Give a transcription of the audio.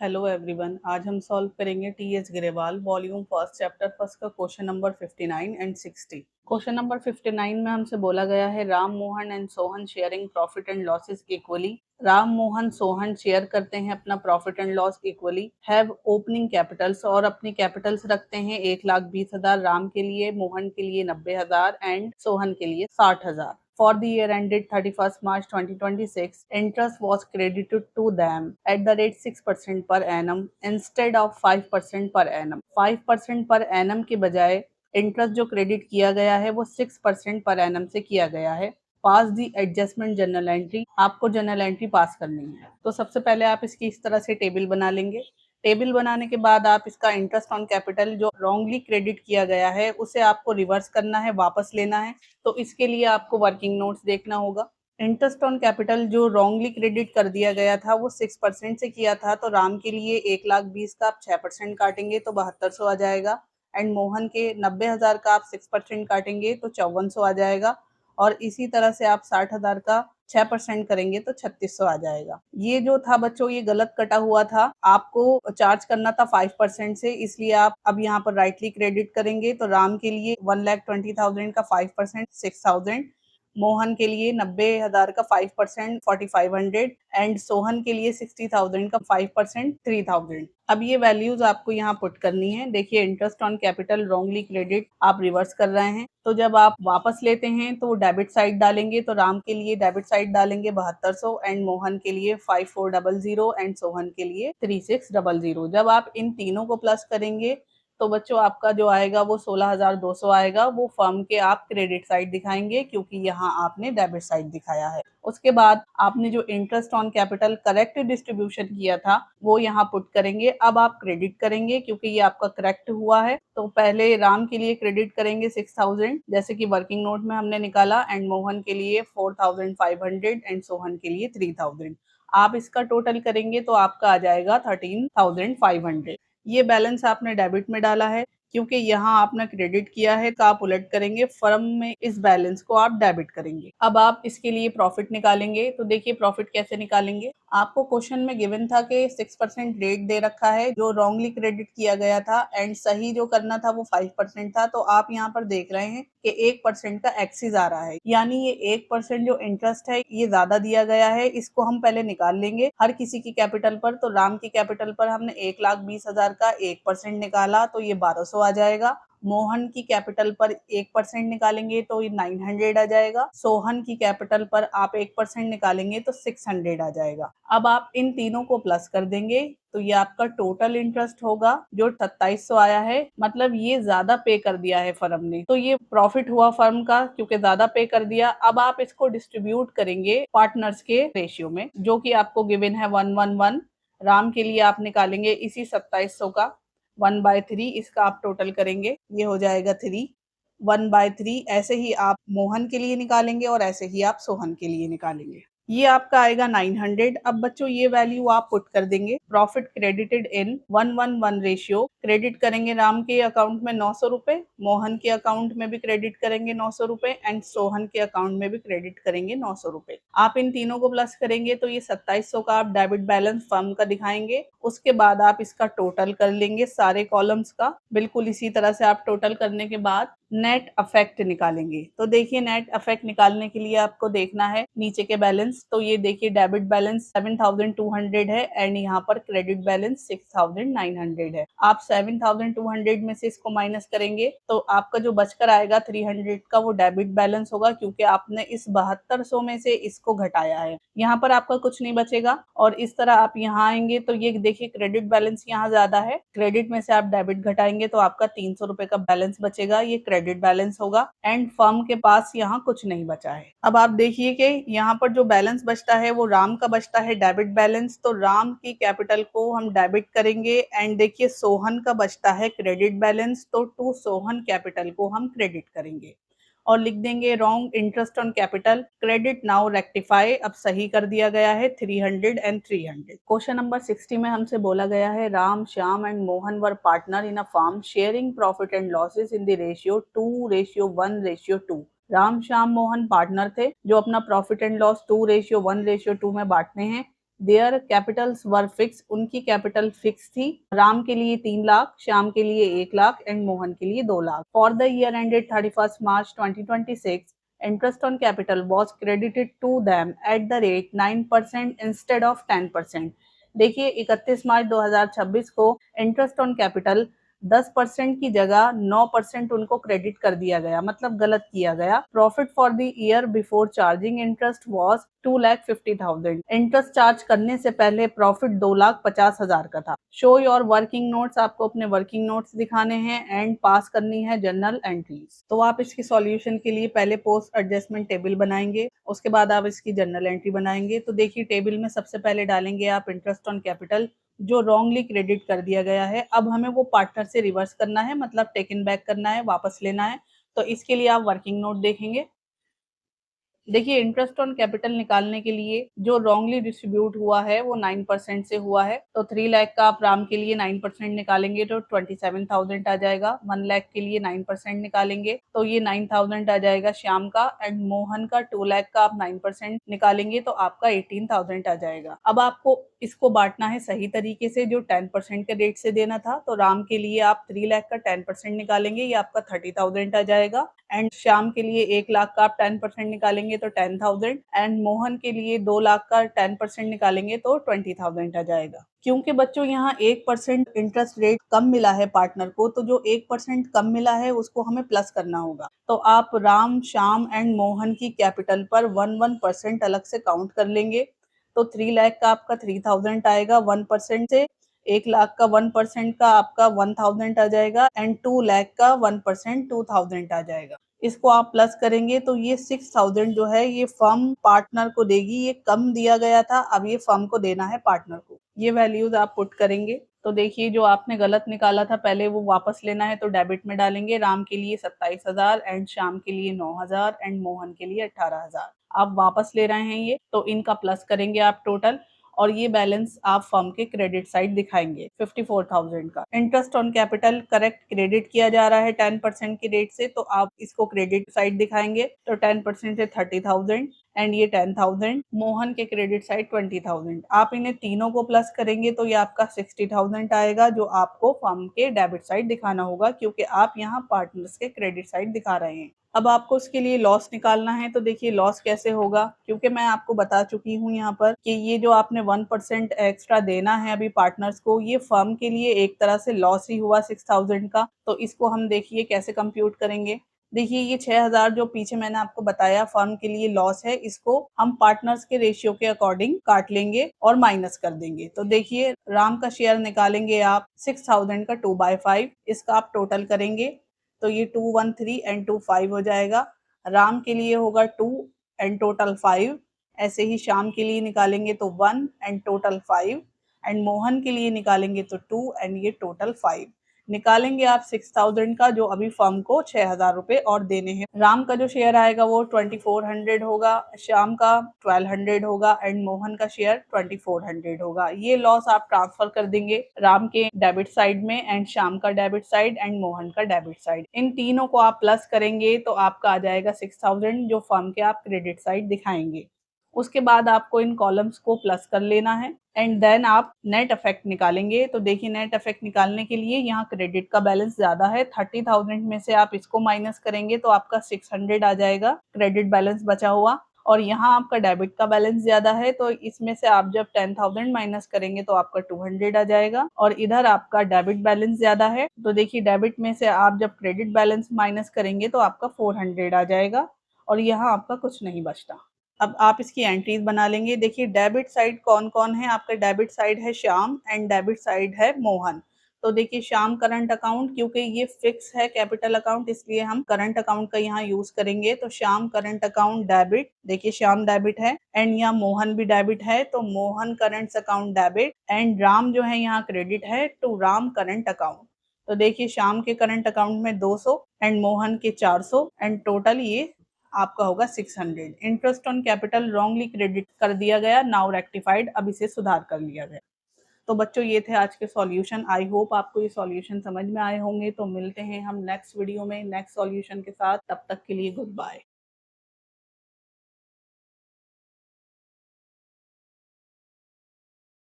Hello everyone. आज हम solve करेंगे TS Grewal volume first chapter first का question number 59 and 60। Question number 59 में हमसे बोला गया है Ram Mohan and Sohan sharing profit and losses equally. Ram Mohan Sohan share करते हैं अपना profit and loss equally. Have opening capitals और अपनी कैपिटल्स रखते हैं 1,20,000 राम के लिए, मोहन के लिए 90,000 एंड सोहन के लिए 60,000। For the year ended 31st March 2026, interest was credited to them at the rate 6% per annum instead of 5% per annum. 5% per annum के बजाय इंटरेस्ट जो क्रेडिट किया गया है वो 6% पर एनम से किया गया है। पास दी एडजस्टमेंट जर्नल एंट्री, आपको जर्नल एंट्री पास करनी है। तो सबसे पहले आप इसकी इस तरह से टेबल बना लेंगे। टेबल बनाने के बाद आप इसका इंटरेस्ट ऑन कैपिटल जो रॉन्गली क्रेडिट किया गया है उसे आपको रिवर्स करना है, वापस लेना है। तो इसके लिए आपको वर्किंग नोट्स देखना होगा। इंटरेस्ट ऑन कैपिटल जो रॉन्गली क्रेडिट कर दिया गया था वो 6% से किया था, तो राम के लिए 1,20,000 का आप 6% काटेंगे तो 7200 आ जाएगा। एंड मोहन के 90,000 का आप 6% काटेंगे तो 5400 आ जाएगा। और इसी तरह से आप 60,000 का 6% करेंगे तो 3600 आ जाएगा। ये जो था बच्चों ये गलत कटा हुआ था, आपको चार्ज करना था 5% से, इसलिए आप अब यहाँ पर राइटली क्रेडिट करेंगे। तो राम के लिए 1,20,000 का 5% 6,000, मोहन के लिए 90,000 का 5% 4,500 एंड सोहन के लिए 60,000 का 5% 3,000। अब ये वैल्यूज आपको यहाँ पुट करनी है। देखिए interest on capital wrongly credit आप रिवर्स कर रहे हैं, तो जब आप वापस लेते हैं तो डेबिट साइड डालेंगे। तो राम के लिए डेबिट साइड डालेंगे 7200 एंड मोहन के लिए 5400 एंड सोहन के लिए 3600। जब आप इन तीनों को प्लस करेंगे तो बच्चों आपका जो आएगा वो 16,200 आएगा। वो फर्म के आप क्रेडिट साइड दिखाएंगे क्योंकि यहाँ आपने डेबिट साइड दिखाया है। उसके बाद आपने जो interest on capital correct distribution किया था वो यहाँ पुट करेंगे। अब आप क्रेडिट करेंगे क्योंकि ये आपका करेक्ट हुआ है। तो पहले राम के लिए क्रेडिट करेंगे 6,000 जैसे कि वर्किंग नोट में हमने निकाला, एंड मोहन के लिए 4,500 एंड सोहन के लिए 3,000। आप इसका टोटल करेंगे तो आपका आ जाएगा 13,500। ये बैलेंस आपने डेबिट में डाला है क्योंकि यहाँ आपने क्रेडिट किया है, तो आप उलट करेंगे, फर्म में इस बैलेंस को आप डेबिट करेंगे। अब आप इसके लिए प्रॉफिट निकालेंगे। तो देखिए प्रॉफिट कैसे निकालेंगे। आपको क्वेश्चन में गिवन था कि 6% रेट दे रखा है जो रॉन्गली क्रेडिट किया गया था, एंड सही जो करना था वो 5% था। तो आप यहाँ पर देख रहे हैं कि 1% का एक्सिस आ रहा है, यानी ये 1% जो इंटरेस्ट है ये ज्यादा दिया गया है। इसको हम पहले निकाल लेंगे हर किसी की कैपिटल पर। तो राम की कैपिटल पर हमने 1,20,000 का 1% निकाला तो ये 1200 आ जाएगा। मोहन की कैपिटल पर 1% निकालेंगे तो ये 900 आ जाएगा। सोहन की कैपिटल पर आप 1% निकालेंगे तो 600 आ जाएगा। अब आप इन तीनों को प्लस कर देंगे तो ये आपका टोटल इंटरेस्ट होगा जो 2700 आया है। मतलब ये ज्यादा पे कर दिया है फर्म ने, तो ये प्रॉफिट हुआ फर्म का क्योंकि ज्यादा पे कर दिया। अब आप इसको डिस्ट्रीब्यूट करेंगे पार्टनर्स के रेशियो में जो कि आपको गिवन है 1:1:1। राम के लिए आप निकालेंगे इसी 2700 का 1/3, इसका आप टोटल करेंगे ये हो जाएगा 3। 1/3 ऐसे ही आप मोहन के लिए निकालेंगे और ऐसे ही आप सोहन के लिए निकालेंगे। ये आपका आएगा 900। अब बच्चों ये वैल्यू आप पुट कर देंगे। Profit credited in 1:1:1 ratio. Credit करेंगे राम के अकाउंट में 900 रुपए, मोहन के अकाउंट में भी क्रेडिट करेंगे 900 रुपए एंड सोहन के अकाउंट में भी क्रेडिट करेंगे 900 रुपए। आप इन तीनों को प्लस करेंगे तो ये 2700 का आप डेबिट बैलेंस फर्म का दिखाएंगे। उसके बाद आप इसका टोटल कर लेंगे सारे कॉलम्स का। बिल्कुल इसी तरह से आप टोटल करने के बाद नेट अफेक्ट निकालेंगे। तो देखिए नेट अफेक्ट निकालने के लिए आपको देखना है नीचे के बैलेंस। तो ये देखिए डेबिट बैलेंस 7,200 है एंड यहाँ पर क्रेडिट बैलेंस 6,900 है। आप 7,200 में से इसको माइनस करेंगे तो आपका जो बचकर आएगा 300 का वो डेबिट बैलेंस होगा क्योंकि आपने इस 7200 में से इसको घटाया है। यहाँ पर आपका कुछ नहीं बचेगा। और इस तरह आप यहाँ आएंगे तो ये देखिए क्रेडिट बैलेंस यहाँ ज्यादा है, क्रेडिट में से आप डेबिट घटाएंगे तो आपका 300 रुपए का बैलेंस बचेगा, ये क्रेडिट बैलेंस होगा एंड फर्म के पास यहाँ कुछ नहीं बचा है। अब आप देखिए कि यहाँ पर जो बैलेंस बचता है वो राम का बचता है डेबिट बैलेंस। तो राम की कैपिटल को हम डेबिट करेंगे एंड देखिए सोहन का बचता है क्रेडिट बैलेंस, तो टू सोहन कैपिटल को हम क्रेडिट करेंगे और लिख देंगे wrong interest on capital credit now rectify. अब सही कर दिया गया है 300 एंड 300। क्वेश्चन नंबर 60 में हमसे बोला गया है Ram Shyam and Mohan were partner in a firm sharing profit and losses in the ratio 2:1:2। Ram Shyam Mohan partner थे जो अपना प्रॉफिट एंड लॉस 2:1:2 में बांटते हैं। देयर कैपिटल्स वर फिक्स, उनकी कैपिटल फिक्स थी। राम के लिए 3 लाख, श्याम के लिए 1 लाख एंड मोहन के लिए 2 lakh. For the year ended 31st March 2026, interest on capital was credited to them at the rate 9% instead of 10%। देखिए 31 मार्च 2026 को इंटरेस्ट ऑन कैपिटल 10% की जगह 9% उनको क्रेडिट कर दिया गया, मतलब गलत किया गया। Profit for the year before charging interest was 2,50,000। Interest charge करने से पहले प्रॉफिट 2,50,000 का था। शो योर वर्किंग नोट्स, आपको अपने वर्किंग नोट्स दिखाने हैं एंड पास करनी है जर्नल एंट्रीज। तो आप इसकी सॉल्यूशन के लिए पहले पोस्ट एडजस्टमेंट टेबल बनाएंगे, उसके बाद आप इसकी जर्नल एंट्री बनाएंगे। तो देखिए टेबल में सबसे पहले डालेंगे आप इंटरेस्ट ऑन कैपिटल जो रॉन्गली क्रेडिट कर दिया गया है। अब हमें वो पार्टनर से रिवर्स करना है, मतलब टेकन बैक करना है, वापस लेना है। तो इसके लिए आप वर्किंग नोट देखेंगे। देखिए इंटरेस्ट ऑन कैपिटल निकालने के लिए जो रॉन्गली डिस्ट्रीब्यूट हुआ है वो 9% से हुआ है। तो 3 लाख का आप राम के लिए 9% निकालेंगे तो 27,000 आ जाएगा। 1 लाख के लिए 9% निकालेंगे तो ये 9,000 आ जाएगा श्याम का। एंड मोहन का 2 लाख का आप 9% निकालेंगे तो आपका 18,000 आ जाएगा। अब आपको इसको बांटना है सही तरीके से, जो 10% के रेट से देना था। तो राम के लिए आप 3 लाख का 10% निकालेंगे, ये आपका 30,000 आ जाएगा। एंड श्याम के लिए 1 लाख का आप 10% निकालेंगे तो 10,000। एंड मोहन के लिए 2 लाख का 10% निकालेंगे तो 20,000 आ जाएगा। क्योंकि बच्चों यहाँ 1% इंटरेस्ट रेट कम मिला है पार्टनर को, तो जो 1% कम मिला है उसको हमें प्लस करना होगा। तो आप राम, श्याम एंड मोहन की कैपिटल पर 1% अलग से काउंट कर लेंगे। तो 3 लाख का आपका 3,000 आएगा 1% से। 1 लाख का 1% का आपका 1,000 आ जाएगा एंड 2 लाख का 1% 2,000 आ जाएगा। इसको आप प्लस करेंगे तो ये 6,000 जो है ये फर्म पार्टनर को देगी। ये कम दिया गया था, अब ये फर्म को देना है पार्टनर को। ये वैल्यूज आप पुट करेंगे। तो देखिए जो आपने गलत निकाला था पहले वो वापस लेना है, तो डेबिट में डालेंगे। राम के लिए 27,000 एंड श्याम के लिए 9,000 एंड मोहन के लिए 18,000। आप वापस ले रहे हैं ये, तो इनका प्लस करेंगे आप टोटल, और ये बैलेंस आप फर्म के क्रेडिट साइड दिखाएंगे 54,000 का। Interest on capital correct credit किया जा रहा है 10% की रेट से, तो आप इसको क्रेडिट साइड दिखाएंगे। तो 10% से 30,000 एंड ये 10,000। मोहन के क्रेडिट साइड 20,000। आप इन्हें तीनों को प्लस करेंगे तो ये आपका 60,000 आएगा, जो आपको फर्म के डेबिट साइड दिखाना होगा, क्योंकि आप यहाँ पार्टनर्स के क्रेडिट साइड दिखा रहे हैं। अब आपको उसके लिए लॉस निकालना है। तो देखिए लॉस कैसे होगा, क्योंकि मैं आपको बता चुकी हूँ यहाँ पर कि ये जो आपने 1% एक्स्ट्रा देना है अभी पार्टनर्स को, ये फर्म के लिए एक तरह से लॉस ही हुआ 6,000 का। तो इसको हम देखिए कैसे कंप्यूट करेंगे। देखिए ये 6,000 जो पीछे मैंने आपको बताया फर्म के लिए लॉस है, इसको हम पार्टनर्स के रेशियो के अकॉर्डिंग काट लेंगे और माइनस कर देंगे। तो देखिए राम का शेयर निकालेंगे आप 6,000 का 2/5, इसका आप टोटल करेंगे तो ये 213 एंड 25 हो जाएगा। राम के लिए होगा 2 एंड टोटल 5। ऐसे ही श्याम के लिए निकालेंगे तो 1 एंड टोटल 5 एंड मोहन के लिए निकालेंगे तो 2 एंड ये टोटल 5। निकालेंगे आप 6,000 का, जो अभी फर्म को 6,000 रुपए और देने हैं। राम का जो शेयर आएगा वो 2400 होगा, श्याम का 1200 होगा एंड मोहन का शेयर 2400 होगा। ये लॉस आप ट्रांसफर कर देंगे राम के डेबिट साइड में एंड श्याम का डेबिट साइड एंड मोहन का डेबिट साइड। इन तीनों को आप प्लस करेंगे तो आपका आ जाएगा 6,000, जो फर्म के आप क्रेडिट साइड दिखाएंगे। उसके बाद आपको इन कॉलम्स को प्लस कर लेना है एंड देन आप नेट इफेक्ट निकालेंगे। तो देखिए नेट इफेक्ट निकालने के लिए यहाँ क्रेडिट का बैलेंस ज्यादा है, 30,000 में से आप इसको माइनस करेंगे तो आपका 600 आ जाएगा क्रेडिट बैलेंस बचा हुआ। और यहाँ आपका डेबिट का बैलेंस ज्यादा है, तो इसमें से आप जब 10,000 माइनस करेंगे तो आपका 200 आ जाएगा। और इधर आपका डेबिट बैलेंस ज्यादा है, तो देखिए डेबिट में से आप जब क्रेडिट बैलेंस माइनस करेंगे तो आपका 400 आ जाएगा और यहाँ आपका कुछ नहीं बचता। अब आप इसकी एंट्रीज बना लेंगे। देखिए डेबिट साइड कौन कौन है, आपका डेबिट साइड है श्याम एंड डेबिट साइड है मोहन। तो देखिए श्याम करंट अकाउंट, क्योंकि ये फिक्स है कैपिटल अकाउंट, इसलिए हम करंट अकाउंट का यहाँ यूज करेंगे। तो श्याम करंट अकाउंट डेबिट, देखिए श्याम डेबिट है एंड यहाँ मोहन भी डेबिट है, तो Mohan current account debit and Ram जो है यहाँ क्रेडिट है टू राम करंट अकाउंट। तो देखिए श्याम के करंट अकाउंट में 200 एंड मोहन के 400 एंड टोटल ये आपका होगा 600। Interest on capital wrongly credit कर दिया गया, नाउ रेक्टिफाइड, अब इसे सुधार कर लिया गया। तो बच्चों ये थे आज के सॉल्यूशन। आई होप आपको ये सॉल्यूशन समझ में आए होंगे। तो मिलते हैं हम नेक्स्ट वीडियो में नेक्स्ट सॉल्यूशन के साथ, तब तक के लिए गुड बाय।